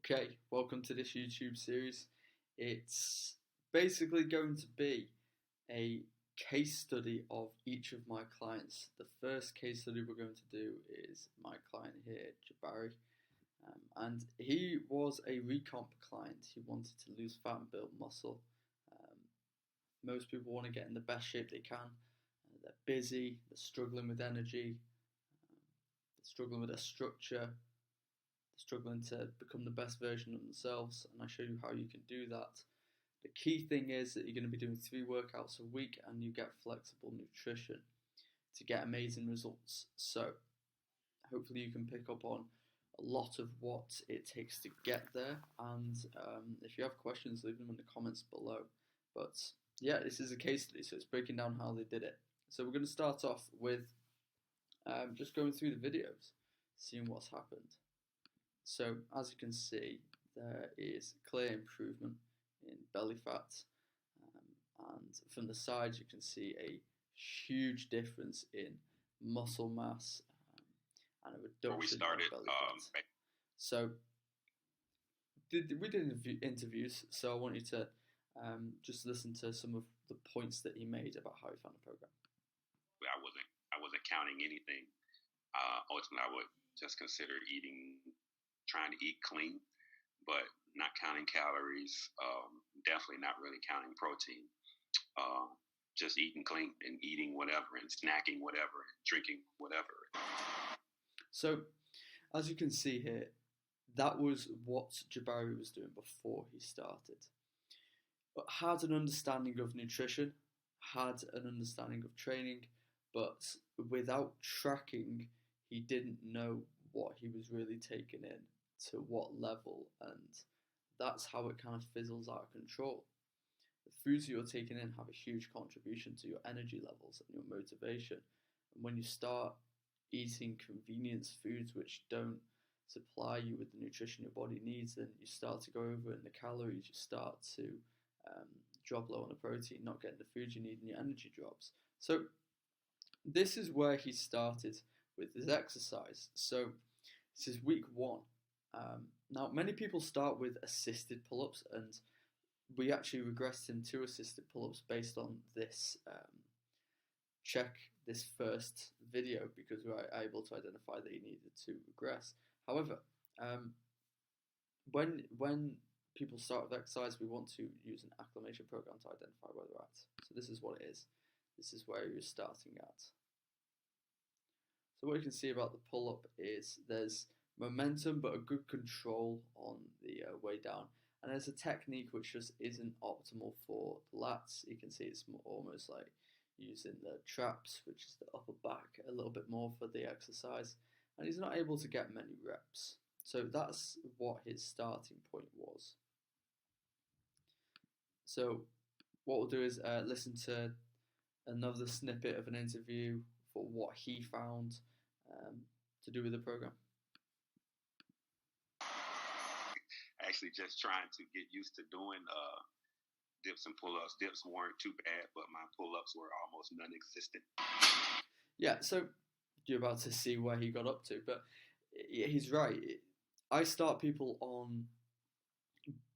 Okay, welcome to this YouTube series. It's basically going to be a case study of each of my clients. The first case study we're going to do is my client here, Jabari. And he was a Recomp client. He wanted to lose fat and build muscle. Most people want to get in the best shape they can. They're busy, they're struggling with energy, they're struggling with their structure, struggling to become the best version of themselves, and I show you how you can do that. The key thing is that you're going to be doing 3 workouts a week and you get flexible nutrition to get amazing results. So hopefully you can pick up on a lot of what it takes to get there, and if you have questions, leave them in the comments below. But yeah, this is a case study, so it's breaking down how they did it. So we're going to start off with just going through the videos, seeing what's happened. So as you can see, there is clear improvement in belly fat, and from the sides you can see a huge difference in muscle mass and a reduction in belly fat. So we did interviews, so I want you to just listen to some of the points that he made about how he found the program. I wasn't counting anything. Ultimately, I would just consider trying to eat clean, but not counting calories, definitely not really counting protein, just eating clean and eating whatever and snacking whatever and drinking whatever. So as you can see here, that was what Jabari was doing before he started. But had an understanding of nutrition, had an understanding of training, but without tracking, he didn't know what he was really taking in, to what level, and that's how it kind of fizzles out of control. The foods you're taking in have a huge contribution to your energy levels and your motivation. And when you start eating convenience foods which don't supply you with the nutrition your body needs, then you start to go over in the calories, you start to drop low on the protein, not getting the food you need, and your energy drops. So this is where he started with his exercise. So this is week 1. Now, many people start with assisted pull-ups, and we actually regressed him to assisted pull-ups based on this this first video, because we were able to identify that he needed to regress. However, when people start with exercise, we want to use an acclimation program to identify where they're at. So this is what it is. This is where you're starting at. So what you can see about the pull-up is there's momentum but a good control on the way down, and there's a technique which just isn't optimal for the lats. You can see it's almost like using the traps, which is the upper back, a little bit more for the exercise, and he's not able to get many reps. So that's what his starting point was. So what we'll do is listen to another snippet of an interview for what he found to do with the program. Actually, just trying to get used to doing dips and pull-ups. Dips weren't too bad, but my pull-ups were almost non-existent. Yeah, so you're about to see where he got up to, but he's right. I start people on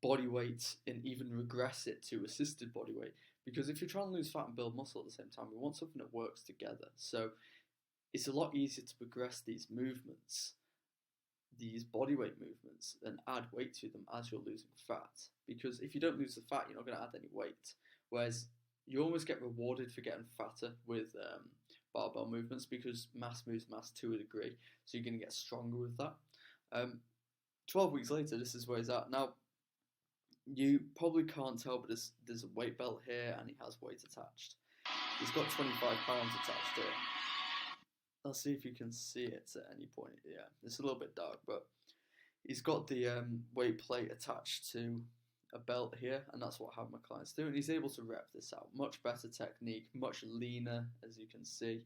body weight and even regress it to assisted body weight, because if you're trying to lose fat and build muscle at the same time, we want something that works together. So it's a lot easier to progress these movements, these body weight movements, and add weight to them as you're losing fat, because if you don't lose the fat, you're not going to add any weight, whereas you almost get rewarded for getting fatter with barbell movements, because mass moves mass to a degree, so you're going to get stronger with that. 12 weeks later, this is where he's at. Now, you probably can't tell, but there's a weight belt here and he has weight attached. He's got 25 pounds attached here. I'll see if you can see it at any point. Yeah, it's a little bit dark, but he's got the weight plate attached to a belt here, and that's what I have my clients do, and he's able to rep this out. Much better technique, much leaner, as you can see.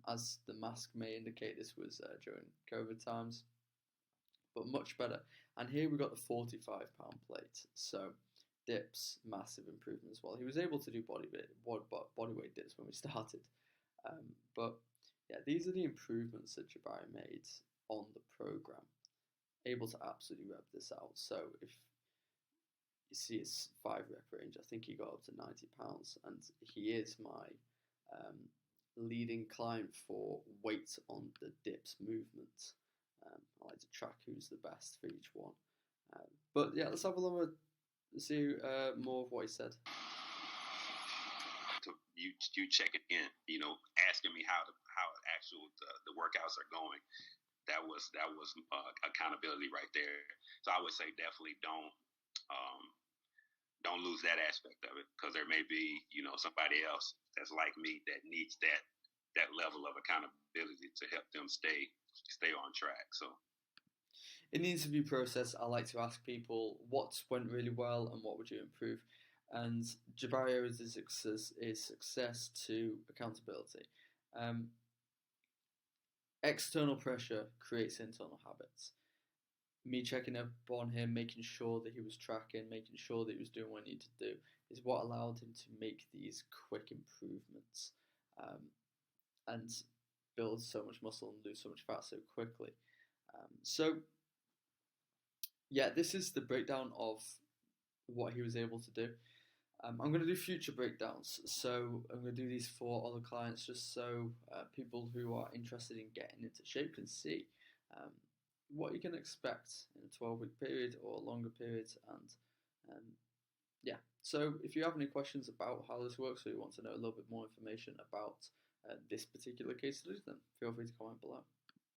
As the mask may indicate, this was during COVID times, but much better. And here we've got the 45-pound plate, so dips, massive improvement as well. He was able to do body weight dips when we started, but yeah, these are the improvements that Jabari made on the program. able to absolutely rep this out. So if you see his 5 rep range, I think he got up to 90 pounds, and he is my leading client for weight on the dips movement. I like to track who's the best for each one. But yeah, let's have a look at see more of what he said. You checking in, asking me how actual the workouts are going. That was accountability right there. So I would say definitely don't lose that aspect of it, because there may be somebody else that's like me that needs that level of accountability to help them stay on track. So it needs to be processed. I like to ask people what went really well and what would you improve. And Jabari owes his success to accountability. External pressure creates internal habits. Me checking up on him, making sure that he was tracking, making sure that he was doing what he needed to do, is what allowed him to make these quick improvements and build so much muscle and lose so much fat so quickly. So, yeah, this is the breakdown of what he was able to do. I'm going to do future breakdowns, so I'm going to do these for other clients just so people who are interested in getting into shape can see what you can expect in a 12-week period or longer periods. And yeah, so if you have any questions about how this works, or you want to know a little bit more information about this particular case study, then feel free to comment below.